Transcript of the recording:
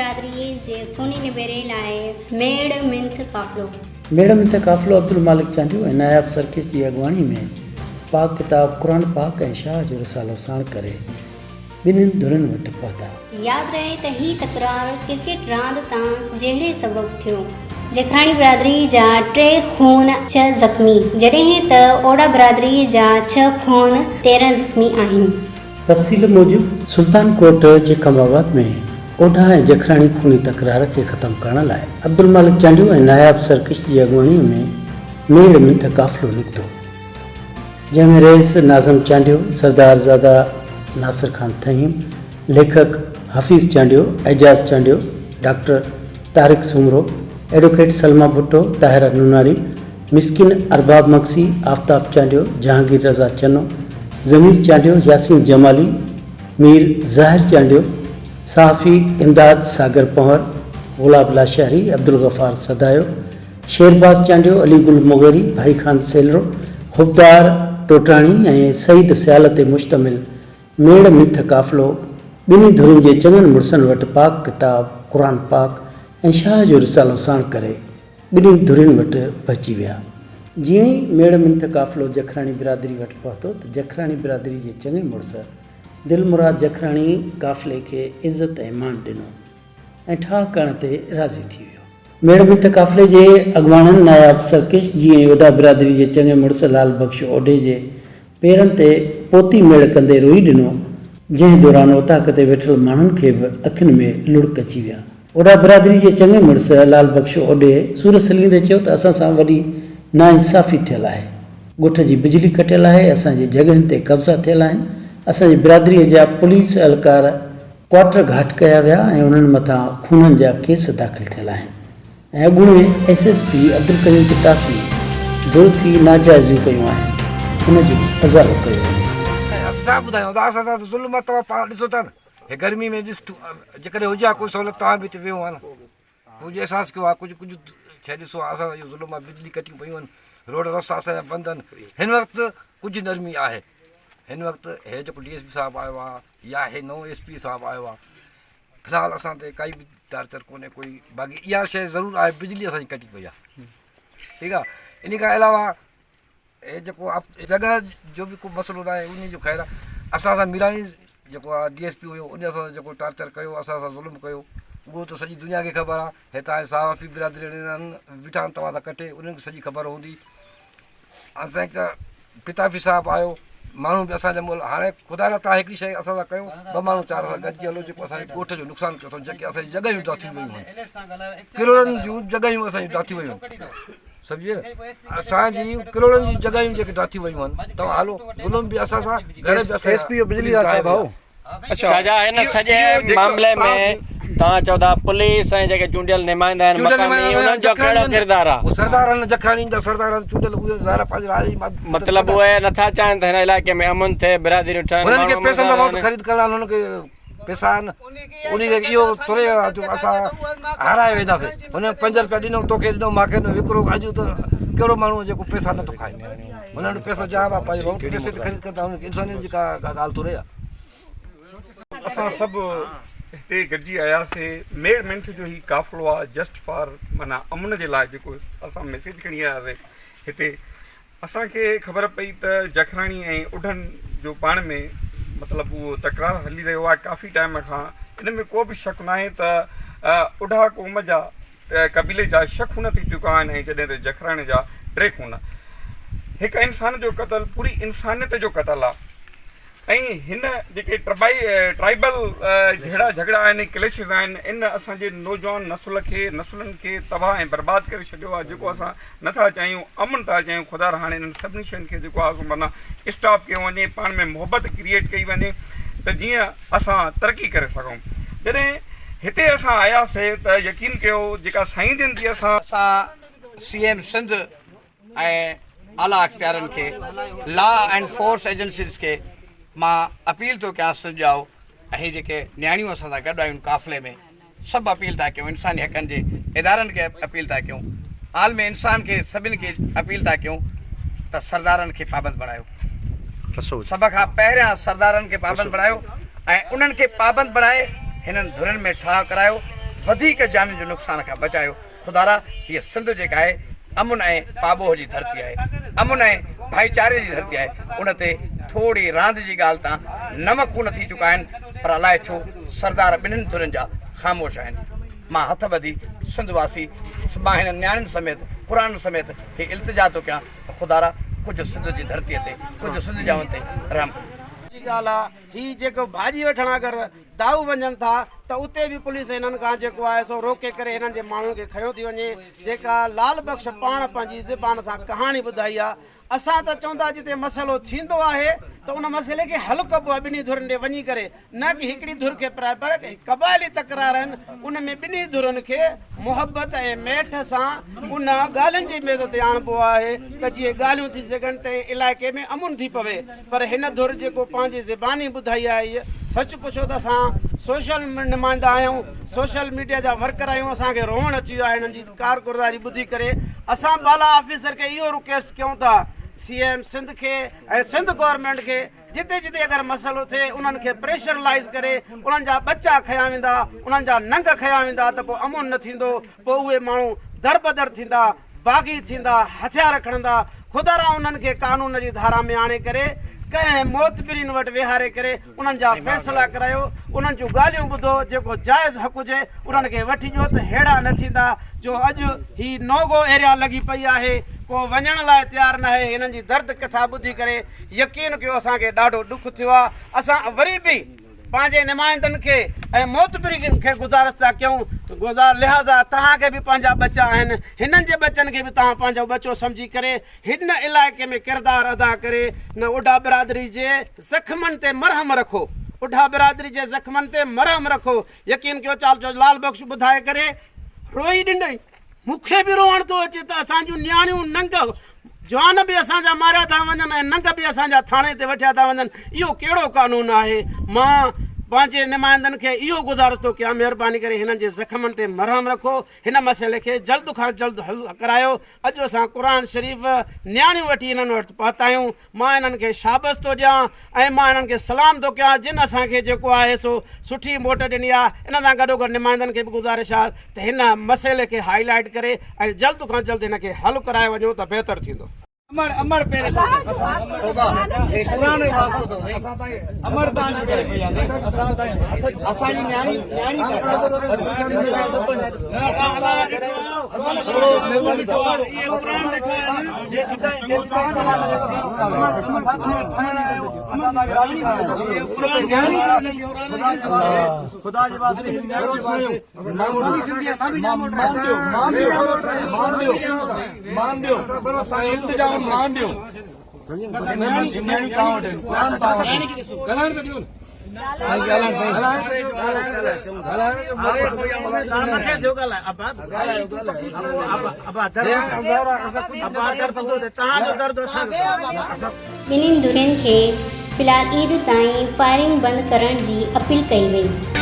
बिरादरी जे खूनी निबेरे लाइ मेड़ मिंथ काफ़िलो। मेड़ मिंथ काफ़िलो अब्दुल मालिक चांडियो ऐं नायब सर्किस जी अॻुवाणी में पाक किताब क़ुरान पाक ऐं शाह जो रिसालो साण करे ॿिन्हिनि धुरियुनि वटि पहुता। यादि रहे त ही तकरार क्रिकेट रांदि तां जहिड़े सबबु थियो। जखराणी बिरादरी जा 3 खून 6 ज़ख़्मी, जॾहिं त ओड़ा बिरादरी जा 6 खून 13 ज़ख़्मी आहिनि। तफ़सील मूजिब सुल्तान कोट जे कमाबाद में ओढ़ा ऐं जखराणी खूनी तकरार खे ख़त्म करण लाइ अब्दुल मालिक चांडियो ऐं नायब सर्किस जी अॻुवाणीअ में मेड़ मिंथ काफ़िलो निकितो, जंहिंमें रईस नाज़म चांडियो, सरदार ज़ादा नासिर खान थहीम, लेखक हफ़ीज़ चांडियो, एजाज़ चांडियो, डॉक्टर तारिक सुमरो, एडवोकेट सलमा भुट्टो, ताहिरा नूनारी, मिस्किन अरबाब मक्सी, आफ्ताब चांडियो, जहांगीर रज़ा चन्नो, ज़मीर चांडियो, यासीन जमाली, मीर ज़ाहिर चांडियो, सहाफ़ी इमदाद सागर पंवर, गुलाब लाशहरी, अब्दुल गफ़ार सदायो, शेरबाज़ चांडियो, अली गुल मुग़ेरी, भाई खान सेलरो, खुबदार टोटाणी ऐं सईद सियाल ते मुश्तमिल मेड़ मिंथ काफ़िलो ॿिन्ही धुरियुनि जे चङनि मुड़सनि वटि पाक किताब क़ुरान पाक ऐं शाह जो रिसालो साण करे ॿिन्ही धुरियुनि वटि पहुची विया। जीअं ई मेड़ मिंथ काफ़िलो जखराणी बिरादरी वटि पहुतो त जखराणी बिरादरी जे चङे मुड़स दिलमुराद जखराणी काफ़िले खे इज़त ऐं मान ॾिनो ऐं ठाह करण ते राज़ी थी वियो। मेड़ मिंथ काफ़िले जे अॻुवाणनि नायब सर्किस जीअं ई ओॾा बिरादरी जे चङे मुड़स लाल बख़्श ओॾे जे पेरनि ते पोती मेड़ कंदे रोई ॾिनो, जंहिं दौरान उताक ते वेठल माण्हुनि खे बि अखियुनि में लुड़क अची विया। ओॾा बिरादरी जे चङे मुड़स लाल बख़्श ओॾे सूर सलींदे चयो त असां सां वॾी नाइंसाफ़ी थियल आहे, ॻोठ जी बिजली कटियल आहे, असांजी जॻहियुनि ते कब्ज़ा थियल आहिनि, असांजी बिरादरीअ जा पुलिस एहलकार क्वार्टर घाट कया विया ऐं उन्हनि मथां खूननि जा केस दाख़िल थियल आहिनि ऐं अॻूणे SSP अब्दुल करीम किताफ़ी दूर थी नाजाइज़ियूं कयूं आहिनि, हुनजो अज़ारो कयो वञे। असां ॿुधायूं त असां ज़ुल्म तव्हां पाण ॾिसो था न, हे गर्मी में ॾिस जेकॾहिं हुजे कोई सहूलियत तव्हां बि हिते वियो आहे न, कुझु अहसासु कयो आहे, कुझु शइ ॾिसो आहे, असां इहो ज़ुल्म आहे, बिजली कटियूं पयूं आहिनि, रोड रस्ता असांजा बंदि आहिनि। हिन वक़्तु कुझु नरमी आहे, हिन वक़्तु हे जेको DSP साहिबु आयो आहे या हे नओं SP साहिबु आयो आहे, फ़िलहालु असां ते काई बि टार्चर कोन्हे कोई, बाक़ी इहा शइ ज़रूरु आहे, बिजली असांजी कटी पई आहे, ठीकु आहे। इन खां अलावा हे जेको जॻह जो बि को मसइलो न आहे, उन जो ख़ैरु आहे। असां सां मीरानी जेको आहे DSP हुयो, उन सां जेको टार्चर कयो, असां सां ज़ुल्म कयो, उहो त सॼी दुनिया खे ख़बर आहे। हितां सहाफ़ी बिरादरी बीठा आहिनि तव्हां सां कटे, उन्हनि खे सॼी ख़बर हूंदी। असांजा किताफ़ी साहिबु आयो, माण्हू बि असांजा मुल, हाणे ख़ुदा न तव्हां हिकिड़ी शइ असां सां कयो, 2 माण्हू 4 सां गॾिजी हलो, जेको असांजे ॻोठ जो नुक़सानु कयो अथऊं, जेके असांजी जॻहियूं दाथी वयूं आहिनि, किरोड़नि जूं जॻहियूं असांजी दाथी वयूं आहिनि, सम्झे न, असांजी किरोड़नि जी जॻहियूं जेके दाथी वयूं आहिनि, तव्हां हलो, ज़ुल्म बि असां सां, घर बि असां SP बिजली आहे भाऊ। अच्छा, हिन सॼे मामले में तव्हां चओ था पुलिस ऐं जेके चूंडियल नुमाइंदा आहिनि मक़ामी, उन्हनि जो कहिड़ो किरदारु आहे? सरदार आहिनि, जखराणी जा सरदार आहिनि, चूंडियल उहे ज़ाहिर पंहिंजे राज जी मतिलबु उहे नथा चाहिनि त हिन इलाइक़े में अमन थिए, बिरादरियूं ठहनि, उन्हनि खे पैसनि जा वोट ख़रीद करणु, उन्हनि खे पैसा आहिनि, उन इहो थोरे असां हाराए वेंदासीं। हुन 5 रुपया ॾिनऊं, तोखे ॾिनऊं, मूंखे ॾिनो, विकिरो। अॼु त कहिड़ो माण्हू जेको पैसा नथो खाए, हुननि वटि पैसो जाम आहे, पंहिंजो वोट पैसे ते ख़रीद कंदा, हुनखे इंसानियत जी का ॻाल्हि थोरे आहे। असां सभु हिते गॾिजी आयासीं, मेड़ मिंथ जो ही काफ़िलो आहे जस्ट फॉर माना अमन जे लाइ, जेको असां मैसेज खणी आयासीं हिते। असांखे ख़बर पई त जखराणी ऐं उढनि जो पाण में मतिलबु उहो तकरार हली रहियो आहे काफ़ी टाइम खां। इन में को बि शक न आहे त उढा क़ौम जा कबीले जा 6 खून थी चुका आहिनि ऐं जॾहिं त जखराणी जा 3 खून। हिकु इंसान जो क़तल पूरी इंसानियत जो क़तल आहे ऐं हिन जेके ट्राइबल जहिड़ा झगड़ा आहिनि, क्लेशिस आहिनि, इन असांजे नौजवान नसुलनि खे तबाह ऐं बर्बादु करे छॾियो आहे, जेको असां नथा चाहियूं, अमन था चाहियूं। ख़ुदा हाणे इन्हनि सभिनी शयुनि खे जेको आहे माना स्टॉप कयो वञे, पाण में मोहबत क्रिएट कई वञे, त जीअं असां तरक़ी करे सघूं। जॾहिं हिते असां आयासीं त यकीन कयो, जेका साईं जन जी असां CM सिंध ऐं आला अख़्तियारनि खे, लॉ एंड फोर्स एजेंसीज़ खे मां अपील थो कयां, सुझाव ऐं जेके न्याणियूं असां सां गॾु आहियूं काफ़िले में, सभु अपील था कयूं, इंसानी हक़नि जे इदारनि खे अपील था कयूं, आलम इंसान खे सभिनी खे अपील था कयूं त सरदारनि खे पाबंद बणायो। सभ खां पहिरियां सरदारनि खे पाबंद बणायो ऐं उन्हनि खे पाबंद बणाए हिननि धुरनि में ठाह करायो, वधीक जान जो नुक़सान खां बचायो। ख़ुदारा हीअ सिंध जेका आहे अमुन ऐं पाबोह जी धरती आहे, अमुन ऐं भाईचारे जी धरती आहे। उन ते थोरी रांदि जी ॻाल्हि तां नमक खून थी चुका आहिनि, पर अलाए छो सरदार ॿिन्हिनि धुरनि जा ख़ामोश आहिनि। मां हथ ॿधी सिंधवासी मां हिन न्याणियुनि समेत क़ुरान समेत हीअ इल्तिजा थो कयां त ख़ुदारा कुझु सिंध जी धरतीअ ते कुझु सिंध जाउनि ते रहम जी ॻाल्हि आहे। हीअ जेको भाॼी वठण अगरि दाऊ वञनि था त उते बि पुलिस हिननि खां जेको आहे सो रोके करे हिननि जे माण्हुनि खे खयो थी वञे। जेका लाल बख़्श पाण पंहिंजी ज़बान सां कहाणी ॿुधाई आहे। असां त चवंदा जिते मसइलो थींदो आहे त उन मसइले खे हल कबो आहे ॿिन्ही धुरनि ॾे वञी करे, न की हिकिड़ी धुर खे पर क़बाइली तकरार आहिनि उन में ॿिन्ही धुरनि खे मुहबत ऐं मेठ सां उन ॻाल्हियुनि जी मेज़ ते आणिबो आहे त जीअं ॻाल्हियूं थी सघनि त इलाइक़े में अमुन थी पवे। पर हिन धुर जेको पंहिंजी ज़बानी ॿुधाई आहे इहा सच पुछो त असां सोशल नुमाइंदा आहियूं, सोशल मीडिया जा वर्कर आहियूं। असांखे रोअण अची वियो आहे हिननि जी कारगुज़ारी ॿुधी करे। असां बाला ऑफिसर खे इहो रिक्वेस्ट कयूं था CM सिंध खे ऐं सिंध गवर्नमेंट खे जिते जिते अगरि मसइलो थिए उन्हनि खे प्रेशरलाइज़ करे उन्हनि जा बच्चा खया वेंदा, उन्हनि जा नंग खया वेंदा त पोइ अमुन न थींदो। पोइ उहे माण्हू दर बदर थींदा, बाग़ी थींदा, हथियार खणंदा। ख़ुदारा उन्हनि खे कानून जी धारा में आणे करे कंहिं मोतबिरीन वटि वेहारे करे उन्हनि जा फ़ैसिला करायो, उन्हनि जूं ॻाल्हियूं ॿुधो, जेको जाइज़ हक़ हुजे उन्हनि खे वठी ॾियो त अहिड़ा न थींदा जो अॼु ही नोगो एरिया लॻी पई आहे, को वञण लाइ तयारु न आहे। हिननि जी दर्द कथा ॿुधी करे यकीन कयो असांखे ॾाढो ॾुख थियो आहे। असां वरी बि पंहिंजे नुमाइंदनि खे ऐं मोतबिरीन खे गुज़ारिश था कयूं लिहाज़ा तव्हांखे बि पंहिंजा बच्चा आहिनि, हिननि जे बच्चनि खे बि तव्हां पंहिंजो बच्चो सम्झी करे हिन इलाइक़े में किरदारु अदा करे न ओढा बिरादरी जे ज़ख़्मनि ते मरहम रखो, ओढा बिरादरी जे ज़ख़्मनि ते मरहम रखो। यकीन कयो चाल जो लाल बख़्श ॿुधाए करे रोई ॾिनई, मूंखे बि रोअण थो अचे त असांजूं नियाणियूं नंग जवान बि असांजा मारिया था वञनि ऐं नंग बि असांजा थाणे ते वठिया था वञनि। इहो कहिड़ो कानून आहे? मां पंहिंजे नुमाइंदनि खे इहो गुज़ारिश थो कयां महिरबानी करे हिननि जे ज़ख़्मनि ते मरहम रखो, हिन मसइले खे जल्द खां जल्द हल करायो। अॼु असां क़ुर शरीफ़ नियाणियूं वठी हिननि वटि पहुता आहियूं। मां हिननि खे शाबस थो ॾियां ऐं मां हिननि खे सलाम थो कयां जिन असांखे जेको आहे सो सुठी मोट ॾिनी आहे। इन सां गॾोगॾु नुमाइंदनि खे बि गुज़ारिश आहे त हिन मसइले खे हाईलाइट करे ऐं जल्द खां जल्द हिन खे हल कराए वञो त बहितरु थींदो। अमर अमर पेरे हे कुरान वास्तो तो अमर दान करे भैया असा ताई असा जी न्याणी न्याणी जे सीधा जे खुदा जी बात मान दो असा इल्तिजा मान दो ॿिन्हिनि धुरनि खे फ़िलहाल ईद ताईं फायरिंग बंदि करण जी अपील कई वई।